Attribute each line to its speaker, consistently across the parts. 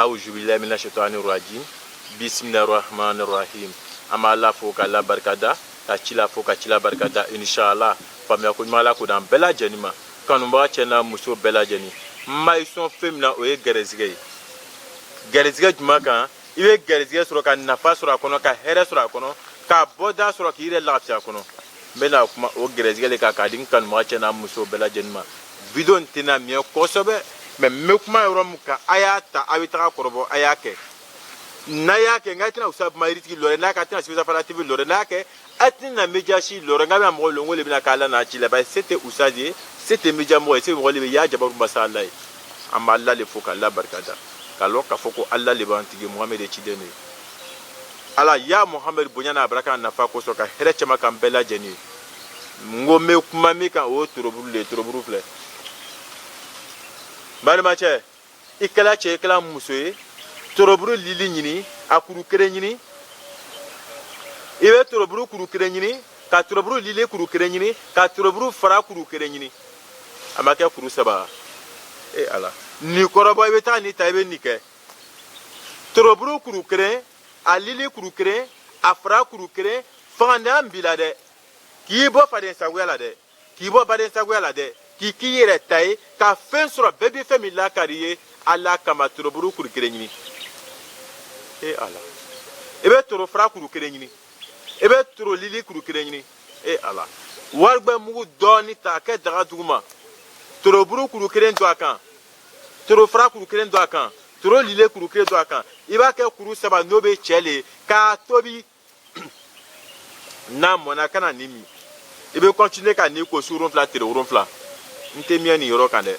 Speaker 1: A'udhu billahi minash shaitanir rajim. Bismillahirrahmanirrahim. Ama Allah fo ka la barkada, ka cila fo ka cila barkada inshallah. Famiya ko mala ko dan bela janima. Kanu ba chena muso bela jani. Mai son femina o ye garezige. Garezige juma kan, ibe garezige soro ka nafa soro akono ka here soro akono, ka boda soro ki ire lafiya akono. Bena kuma o garezige le ka din kanu ba chena muso bela janima. Video ntina mi kosobe. Mais mekuma yoro muka ayata awitaka korobo ayake na yake ngatina usab mairiti lore na katina sifa fara tv lore na ke atina media shi lore ngabe mo longo le bina kala na chile ba c'était usaje c'était media mo c'est mo le ya jabaru basalla amma Allah le foka la barkada kalo ka foko Allah le bantigi Muhammad chidene ala ya Muhammad bunyana baraka na fa ko soka here chama kambela jeni ngome kuma mika o turoburu fle bani mache ikala che ikala musoye toroburu lili nyini akuru kere nyini ibe toroburu kuru kere nyini ka toroburu lili kuru kere nyini ka toroburu fara kuru kere nyini amake kuru saba ala ni korobo ibe ta ni taibe nike toroburu kuru kere a lili kuru kere a fara kuru kere fanda ambila de ki bo faden sagwela de ki bo baden sagwela de ki yere tay ka fen sura bebe femi la kariye ala kama turoburu kuru kerenyini ala ebe toro fra kuru kerenyini ebe toro lili kuru kerenyini ala wargbe mugu doni ta ke daga duguma turoburu kuru keren do akan toro fra kuru keren do akan toro lili kuru keren do akan iba ke kuru saba nobe chele ka tobi na mona kana nimi ibe continue ka ni ko surun fla tere urun fla nte miya ni yoro kan de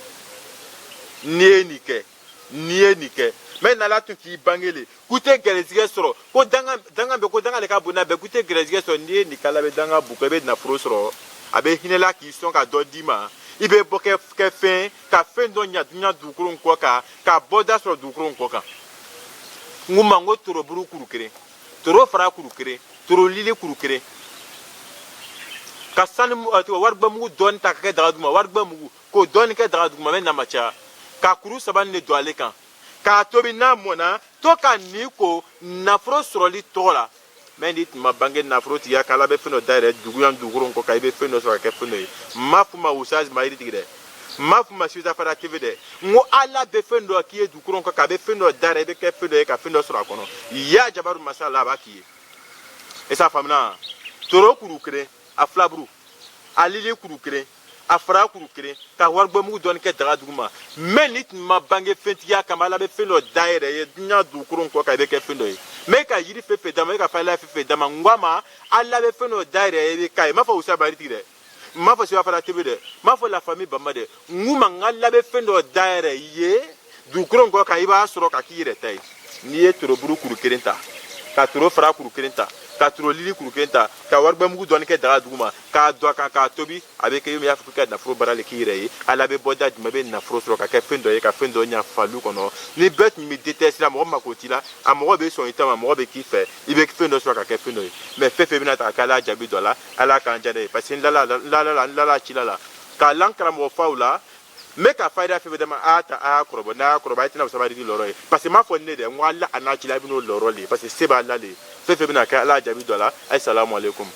Speaker 1: nie nike mais na la tun ki bangele kute gerezige soro ko danga be ko danga le ka buna be kute gerezige soro nie ni kala be danga bu ko be na fro soro abe hinela ki son ka do dima ibe boke ke fen ka fen do nya du kuru nko ka boda soro du kuru nko ka nguma ngo toro buru kuru kere toro fara kuru kere toro lili kuru kere kasani wargba mugu don ta ke daga duma wargba mugu ko don ke daga duma men na macha ka kuru saban ne do ale kan ka tobi na mona to ka ni ko nafro soroli tola men dit ma bange nafro ti ya kala be feno daire duguyan duguro ko kay be feno so ka feno mafuma usaz mairi tigre mafuma suza fara kivide ngo ala be feno ki e duguro ko ka be feno daire be ke feno ka feno so rakono ya jabaru masala ba ki esa famna toro kuru kre a flabru a lili kuru kere a fara kuru kere ka wargbe mu don ke daga duguma menit ma bange fentiya kamala be feno daire ye dunya du kurun ko ka be ke feno me ka yiri fefe dama ka fala fefe dama ngwama alla be feno daire ye kai ma fa usa bari tire ma fa siwa fara tibide ma fa la famille bamade nguma ngalla be feno daire ye du kurun ko ka iba soro ka kire tai ni e toro buru kuru kerenta ka toro fara kuru kerenta ka toro lili kuru kenta ka wargba mugu don ke daga duguma ka do ka tobi avec yumi afrika na fro barale ki reye ala be boda dum be na fro sro ka fendo ye ka fendo nya falu kono ni bet mi déteste la mo makoti la amoro be so itama mo be ki fe ibe ki fendo sro ka fendo mais fefe bina ta kala jabi dola ala kan jade parce la chilala ka lankra mo faula me ka faida fe dama ata a krobo na kroba itina usabari di loro parce que ma fo ne de ngwala anachila bino loro le parce que seba la le fefe bina ka ala jabi dola assalamu alaikum